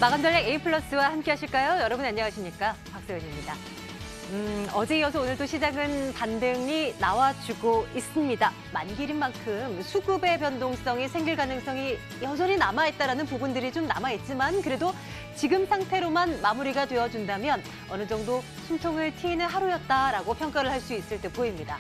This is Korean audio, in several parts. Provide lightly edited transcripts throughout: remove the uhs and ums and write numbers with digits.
마감 전략 A+와 함께 하실까요? 여러분 안녕하십니까? 박세은입니다. 어제 이어서 오늘도 시장은 반등이 나와주고 있습니다. 만기인 만큼 수급의 변동성이 생길 가능성이 여전히 남아있다는 부분들이 좀 남아있지만 그래도 지금 상태로만 마무리가 되어준다면 어느 정도 숨통을 트이는 하루였다라고 평가를 할 수 있을 듯 보입니다.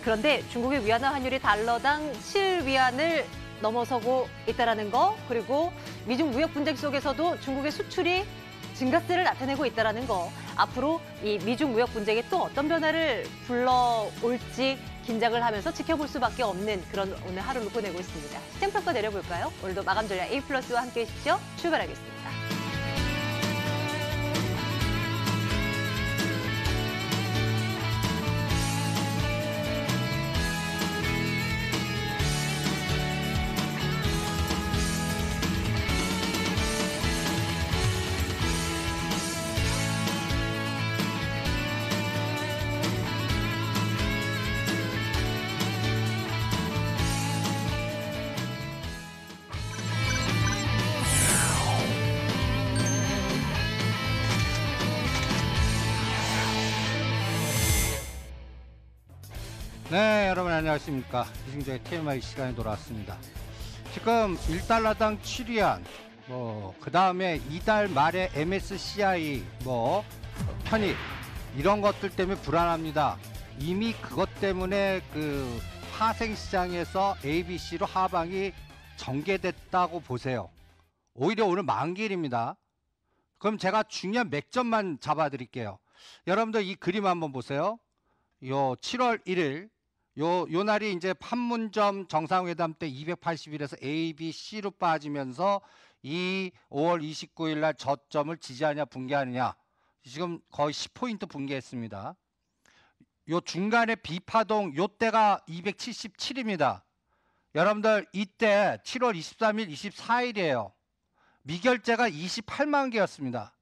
그런데 중국의 위안화 환율이 달러당 7위안을 넘어서고 있다는 거, 그리고 미중 무역 분쟁 속에서도 중국의 수출이 증가세를 나타내고 있다는 거, 앞으로 이 미중 무역 분쟁이 또 어떤 변화를 불러올지 긴장을 하면서 지켜볼 수밖에 없는 그런 오늘 하루를 보내고 있습니다. 시장 평가 내려볼까요? 오늘도 마감 전략 A+와 함께 해주십시오. 출발하겠습니다. 네, 여러분 안녕하십니까. 이승조의 TMI 시간이 돌아왔습니다. 지금 1달러당 7위안, 그 다음에 이달 말에 MSCI, 편입, 이런 것들 때문에 불안합니다. 이미 그것 때문에 그 하생시장에서 ABC로 하방이 전개됐다고 보세요. 오히려 오늘 만기일입니다. 그럼 제가 중요한 맥점만 잡아 드릴게요. 여러분들 이 그림 한번 보세요. 요 7월 1일 요 날이 이제 판문점 정상회담 때 280일에서 A, B, C로 빠지면서 이 5월 29일 날 저점을 지지하냐 붕괴하느냐, 지금 거의 10포인트 붕괴했습니다. 요 중간에 B파동 요 때가 277입니다. 여러분들 이때 7월 23일, 24일이에요. 미결제가 28만 개였습니다.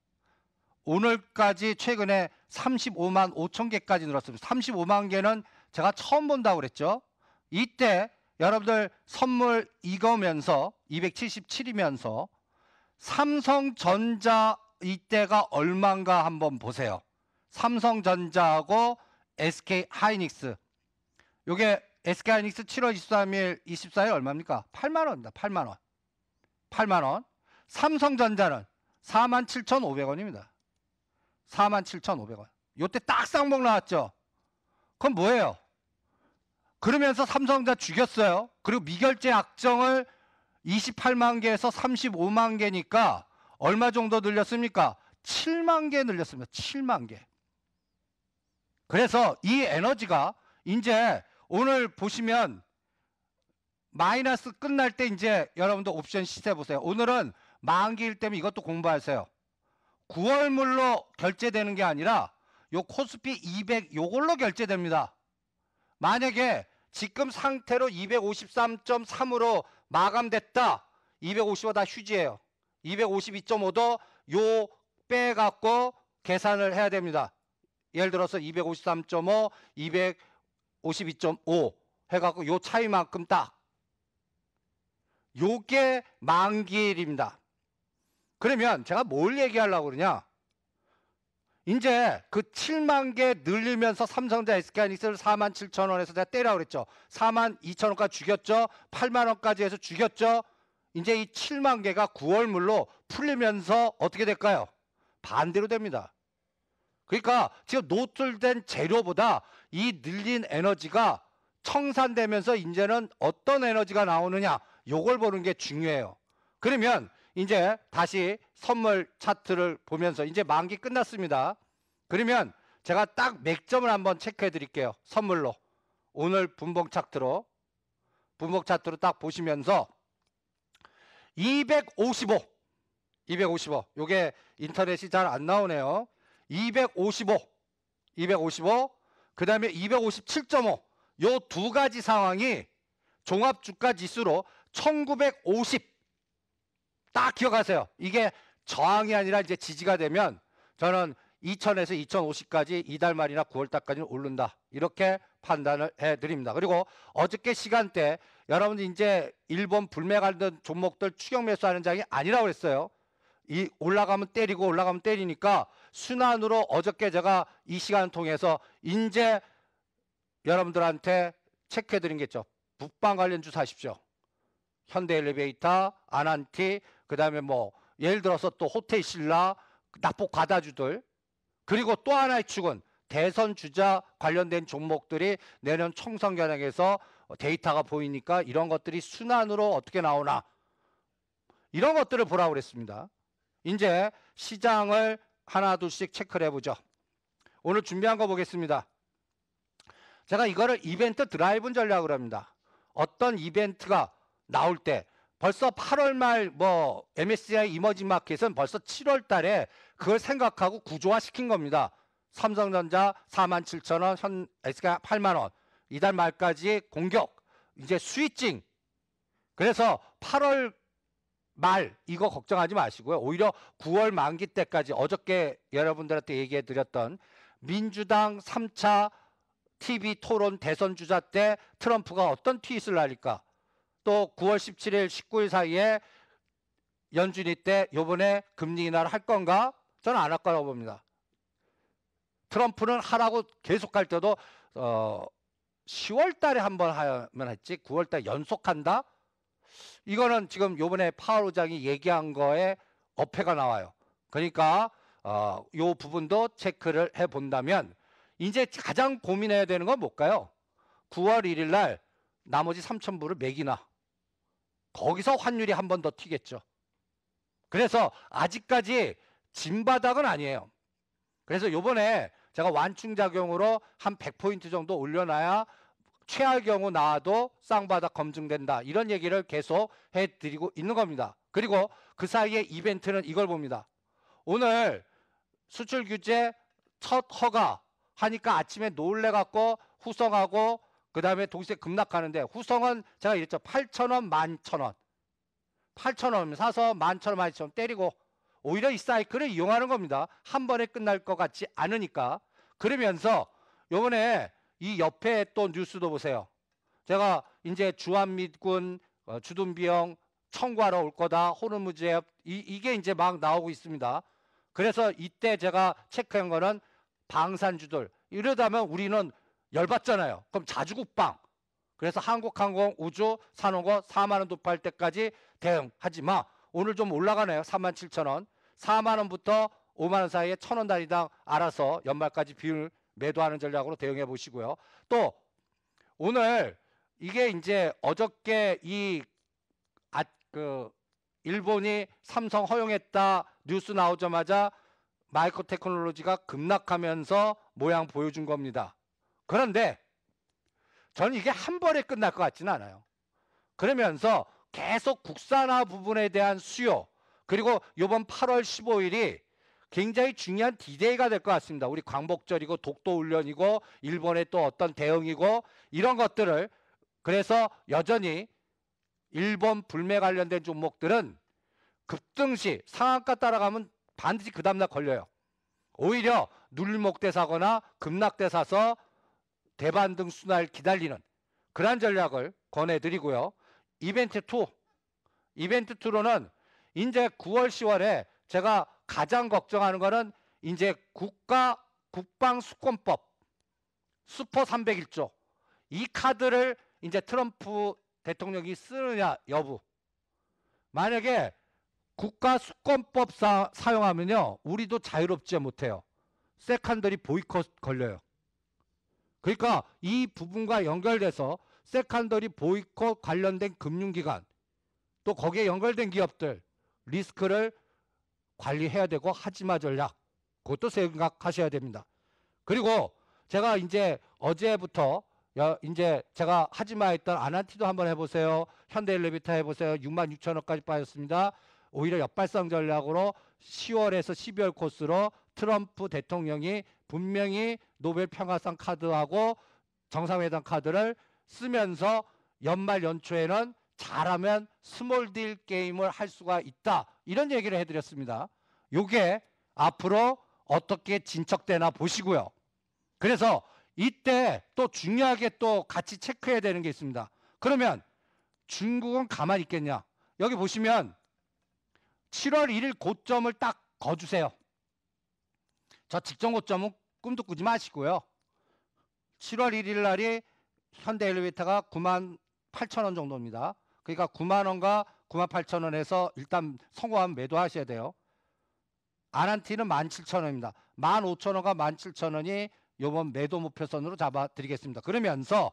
오늘까지 최근에 35만 5천 개까지 늘었습니다. 35만 개는 제가 처음 본다고 그랬죠. 이때 여러분들 선물 이거면서 277이면서 삼성전자 이때가 얼마인가 한번 보세요. 삼성전자하고 SK하이닉스. 요게 SK하이닉스 7월 23일, 24일 얼마입니까? 8만 원입니다. 8만 원. 8만 원. 삼성전자는 47,500원입니다. 47,500원. 요때 딱 쌍봉 나왔죠. 그럼 뭐예요? 그러면서 삼성전자 죽였어요. 그리고 미결제 약정을 28만 개에서 35만 개니까 얼마 정도 늘렸습니까? 7만 개 늘렸습니다. 7만 개. 그래서 이 에너지가 이제 오늘 보시면 마이너스 끝날 때 이제 여러분들 옵션 시세 보세요. 오늘은 만기일 때문에 이것도 공부하세요. 9월물로 결제되는 게 아니라 요 코스피 200 요걸로 결제됩니다. 만약에 지금 상태로 253.3으로 마감됐다. 255 다 휴지예요. 252.5도 요 빼갖고 계산을 해야 됩니다. 예를 들어서 253.5, 252.5 해갖고 요 차이만큼 딱. 요게 만기일입니다. 그러면 제가 뭘 얘기하려고 그러냐? 이제 그 7만 개 늘리면서 삼성전자 SK하이닉스를 47,000원에서 제가 때리라고 그랬죠. 42,000원까지 죽였죠. 8만 원까지 해서 죽였죠. 이제 이 7만 개가 9월물로 풀리면서 어떻게 될까요? 반대로 됩니다. 그러니까 지금 노출된 재료보다 이 늘린 에너지가 청산되면서 이제는 어떤 에너지가 나오느냐, 요걸 보는 게 중요해요. 그러면 이제 다시 선물 차트를 보면서 이제 만기 끝났습니다. 그러면 제가 딱 맥점을 한번 체크해 드릴게요. 선물로. 오늘 분봉 차트로 딱 보시면서 255 요게 인터넷이 잘 안 나오네요. 255 그 다음에 257.5 요 두 가지 상황이 종합주가지수로 1950 딱 기억하세요. 이게 저항이 아니라 이제 지지가 되면 저는 2000에서 2050까지 이달 말이나 9월달까지는 오른다. 이렇게 판단을 해드립니다. 그리고 어저께 시간대 여러분들 이제 일본 불매 관련 종목들 추격 매수하는 장이 아니라고 그랬어요. 이 올라가면 때리고 올라가면 때리니까 순환으로 어저께 제가 이 시간 통해서 이제 여러분들한테 체크해 드린 게 있죠. 북방 관련주 사십시오. 현대엘리베이터, 아난티, 그다음에 뭐 예를 들어서 또 호텔신라, 납폭 과다주들, 그리고 또 하나의 축은 대선 주자 관련된 종목들이 내년 총선 겨냥해서 데이터가 보이니까 이런 것들이 순환으로 어떻게 나오나 이런 것들을 보라고 그랬습니다. 이제 시장을 하나 둘씩 체크를 해보죠. 오늘 준비한 거 보겠습니다. 제가 이거를 이벤트 드라이브 전략으로 합니다. 어떤 이벤트가 나올 때 벌써 8월 말 뭐 MSCI 이머징 마켓은 벌써 7월 달에 그걸 생각하고 구조화 시킨 겁니다. 삼성전자 47,000원, 현 SK 8만 원. 이달 말까지 공격. 이제 스위칭. 그래서 8월 말 이거 걱정하지 마시고요. 오히려 9월 만기 때까지 어저께 여러분들한테 얘기해 드렸던 민주당 3차 TV 토론 대선 주자 때 트럼프가 어떤 트윗을 날릴까? 또 9월 17일, 19일 사이에 연준이 때 요번에 금리 인하를 할 건가? 저는 안 할 거라고 봅니다. 트럼프는 하라고 계속 할 때도 10월 달에 한번 하면 했지 9월 달 연속한다? 이거는 지금 요번에 파월 의장이 얘기한 거에 어폐가 나와요. 그러니까 요 부분도 체크를 해 본다면 이제 가장 고민해야 되는 건 뭘까요? 9월 1일 날 나머지 3,000불을 매기나 거기서 환율이 한 번 더 튀겠죠. 그래서 아직까지 진바닥은 아니에요. 그래서 요번에 제가 완충작용으로 한 100포인트 정도 올려놔야 최악 경우 나와도 쌍바닥 검증된다. 이런 얘기를 계속 해드리고 있는 겁니다. 그리고 그 사이에 이벤트는 이걸 봅니다. 오늘 수출 규제 첫 허가 하니까 아침에 놀래갖고 후성하고 그 다음에 동시에 급락하는데 후성은 제가 이랬죠. 8,000원, 11,000원. 8,000원 사서 11,000원, 12,000원 때리고 오히려 이 사이클을 이용하는 겁니다. 한 번에 끝날 것 같지 않으니까. 그러면서 요번에 이 옆에 또 뉴스도 보세요. 제가 이제 주한미군 주둔비용 청구하러 올 거다. 호르무즈 해협 이게 이제 막 나오고 있습니다. 그래서 이때 제가 체크한 거는 방산주들. 이러다면 우리는 열받잖아요. 그럼 자주국방. 그래서 한국항공, 우주, 산호거 4만 원 도파할 때까지 대응하지 마. 오늘 좀 올라가네요. 37,000원. 4만 원부터 5만 원 사이에 1,000원 단위당 알아서 연말까지 비율 매도하는 전략으로 대응해 보시고요. 또 오늘 이게 이제 어저께 일본이 삼성 허용했다 뉴스 나오자마자 마이크로 테크놀로지가 급락하면서 모양 보여준 겁니다. 그런데 저는 이게 한 번에 끝날 것 같지는 않아요. 그러면서 계속 국산화 부분에 대한 수요 그리고 이번 8월 15일이 굉장히 중요한 디데이가 될 것 같습니다. 우리 광복절이고 독도훈련이고 일본의 또 어떤 대응이고 이런 것들을 그래서 여전히 일본 불매 관련된 종목들은 급등시 상한가 따라가면 반드시 그 다음날 걸려요. 오히려 눌림목대 사거나 급락대 사서 대반등 순환을 기다리는 그런 전략을 권해드리고요. 이벤트 2. 이벤트 2로는 이제 9월 10월에 제가 가장 걱정하는 거는 이제 국방수권법 슈퍼 301조 이 카드를 이제 트럼프 대통령이 쓰느냐 여부. 만약에 국가수권법 사용하면요 우리도 자유롭지 못해요. 세컨더리 보이콧 걸려요. 그러니까 이 부분과 연결돼서 세컨더리 보이콧 관련된 금융기관 또 거기에 연결된 기업들 리스크를 관리해야 되고 하지마 전략 그것도 생각하셔야 됩니다. 그리고 제가 이제 어제부터 이제 제가 하지마 했던 아난티도 한번 해보세요. 현대엘리베이터 해보세요. 66,000원까지 빠졌습니다. 오히려 역발상 전략으로 10월에서 12월 코스로 트럼프 대통령이 분명히 노벨 평화상 카드하고 정상회담 카드를 쓰면서 연말 연초에는 잘하면 스몰 딜 게임을 할 수가 있다. 이런 얘기를 해드렸습니다. 요게 앞으로 어떻게 진척되나 보시고요. 그래서 이때 또 중요하게 또 같이 체크해야 되는 게 있습니다. 그러면 중국은 가만히 있겠냐? 여기 보시면 7월 1일 고점을 딱 거주세요. 저 직전 고점은 꿈도 꾸지 마시고요. 7월 1일 날이 현대 엘리베이터가 98,000원 정도입니다. 그러니까 9만원과 98,000원에서 일단 성공하면 매도하셔야 돼요. 아난티는 17,000원입니다. 15,000원과 17,000원이 이번 매도 목표선으로 잡아드리겠습니다. 그러면서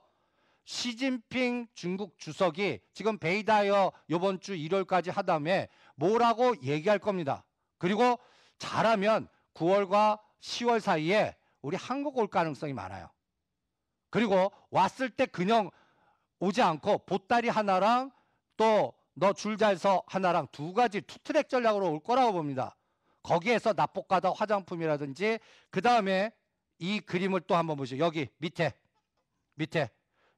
시진핑 중국 주석이 지금 베이다이어 이번 주 일요일까지 하다음에 뭐라고 얘기할 겁니다. 그리고 잘하면 9월과 10월 사이에 우리 한국 올 가능성이 많아요. 그리고 왔을 때 그냥 오지 않고 보따리 하나랑 또 너 줄 잘 서 하나랑 두 가지 투트랙 전략으로 올 거라고 봅니다. 거기에서 납복가다 화장품이라든지 그 다음에 이 그림을 또 한번 보시죠. 여기 밑에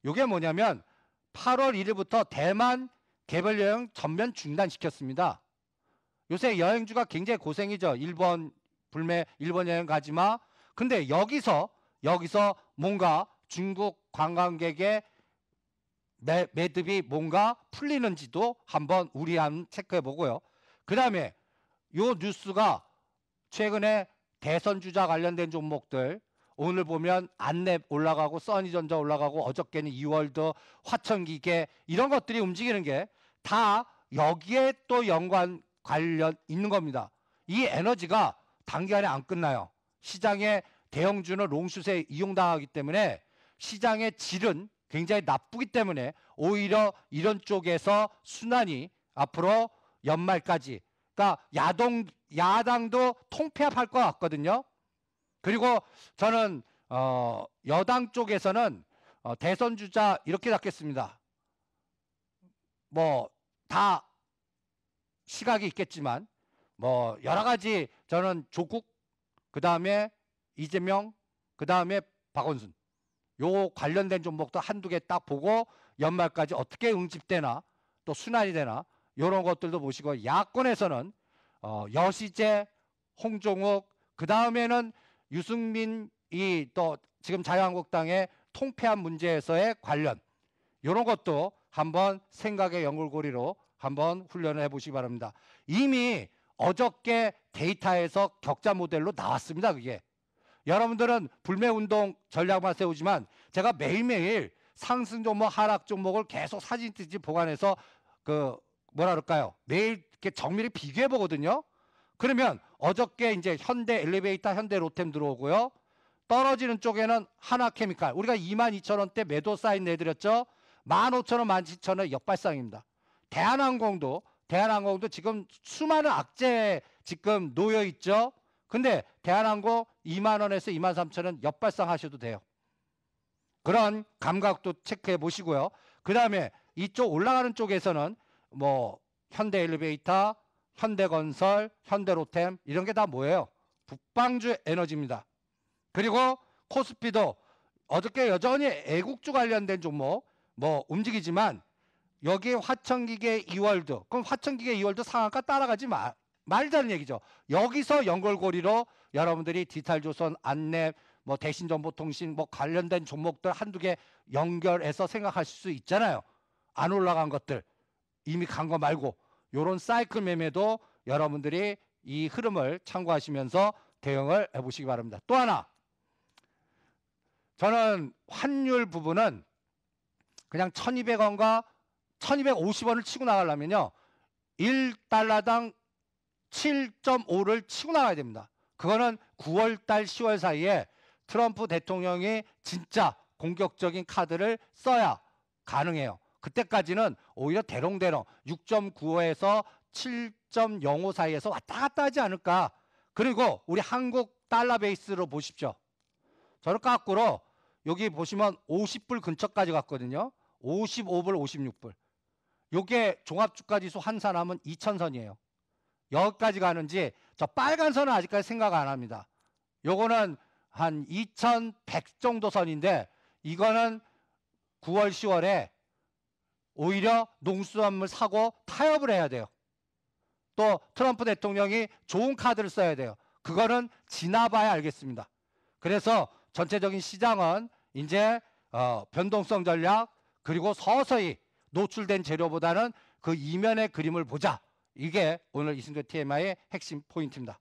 이게 뭐냐면 8월 1일부터 대만 개별 여행 전면 중단시켰습니다. 요새 여행주가 굉장히 고생이죠. 일본 불매 일본 여행 가지마. 근데 여기서 뭔가 중국 관광객의 매듭이 뭔가 풀리는지도 한번 우리 한번 체크해 보고요. 그 다음에 요 뉴스가 최근에 대선 주자 관련된 종목들 오늘 보면 안랩 올라가고 써니전자 올라가고 어저께는 이월드 화천기계 이런 것들이 움직이는 게 다 여기에 또 연관 관련 있는 겁니다. 이 에너지가 단기간에 안 끝나요. 시장의 대형주는 롱슛에 이용당하기 때문에 시장의 질은 굉장히 나쁘기 때문에 오히려 이런 쪽에서 순환이 앞으로 연말까지 그러니까 야당도 통폐합할 것 같거든요. 그리고 저는 여당 쪽에서는 대선 주자 이렇게 잡겠습니다. 뭐 다 시각이 있겠지만 뭐 여러 가지 저는 조국 그 다음에 이재명 그 다음에 박원순 요 관련된 종목도 한두 개 딱 보고 연말까지 어떻게 응집되나 또 순환이 되나 이런 것들도 보시고 야권에서는 여시재, 홍종욱 그 다음에는 유승민이 또 지금 자유한국당의 통폐합 문제에서의 관련 이런 것도 한번 생각의 연골고리로 한번 훈련을 해보시기 바랍니다. 이미 어저께 데이터에서 격자 모델로 나왔습니다. 그게 여러분들은 불매운동 전략만 세우지만 제가 매일매일 상승 종목 하락 종목을 계속 사진 찍지 보관해서 그 뭐라 그럴까요? 매일 이렇게 정밀히 비교해 보거든요. 그러면 어저께 이제 현대 엘리베이터, 현대 로템 들어오고요. 떨어지는 쪽에는 하나케미칼 우리가 22,000원대 매도 사인 내드렸죠. 15,000원, 17,000원 역발상입니다. 대한항공도 지금 수많은 악재에 지금 놓여 있죠. 근데 대한항공 20,000원에서 23,000원 역발상 하셔도 돼요. 그런 감각도 체크해 보시고요. 그 다음에 이쪽 올라가는 쪽에서는 뭐 현대 엘리베이터, 현대건설, 현대로템 이런 게 다 뭐예요? 북방주 에너지입니다. 그리고 코스피도 어저께 여전히 애국주 관련된 종목 뭐 움직이지만 여기 화천기계 이월드 그럼 화천기계 이월드 상한가 따라가지 말자는 얘기죠. 여기서 연결고리로 여러분들이 디지털조선, 안랩, 뭐 대신정보통신 뭐 관련된 종목들 한두 개 연결해서 생각하실 수 있잖아요. 안 올라간 것들 이미 간 거 말고 요런 사이클 매매도 여러분들이 이 흐름을 참고하시면서 대응을 해보시기 바랍니다. 또 하나 저는 환율 부분은 그냥 1,200원과 1,250원을 치고 나가려면요 1달러당 7.5를 치고 나가야 됩니다. 그거는 9월달 10월 사이에 트럼프 대통령이 진짜 공격적인 카드를 써야 가능해요. 그때까지는 오히려 대롱대롱 6.95에서 7.05 사이에서 왔다 갔다 하지 않을까. 그리고 우리 한국 달러 베이스로 보십시오. 저를 거꾸로 여기 보시면 50불 근처까지 갔거든요. 55불, 56불. 요게 종합주가지수 환산하면 2000선이에요. 여기까지 가는지 저 빨간 선은 아직까지 생각 안 합니다. 요거는 한 2100 정도 선인데 이거는 9월, 10월에 오히려 농수산물 사고 타협을 해야 돼요. 또 트럼프 대통령이 좋은 카드를 써야 돼요. 그거는 지나봐야 알겠습니다. 그래서 전체적인 시장은 이제 변동성 전략 그리고 서서히 노출된 재료보다는 그 이면의 그림을 보자. 이게 오늘 이승조 TMI의 핵심 포인트입니다.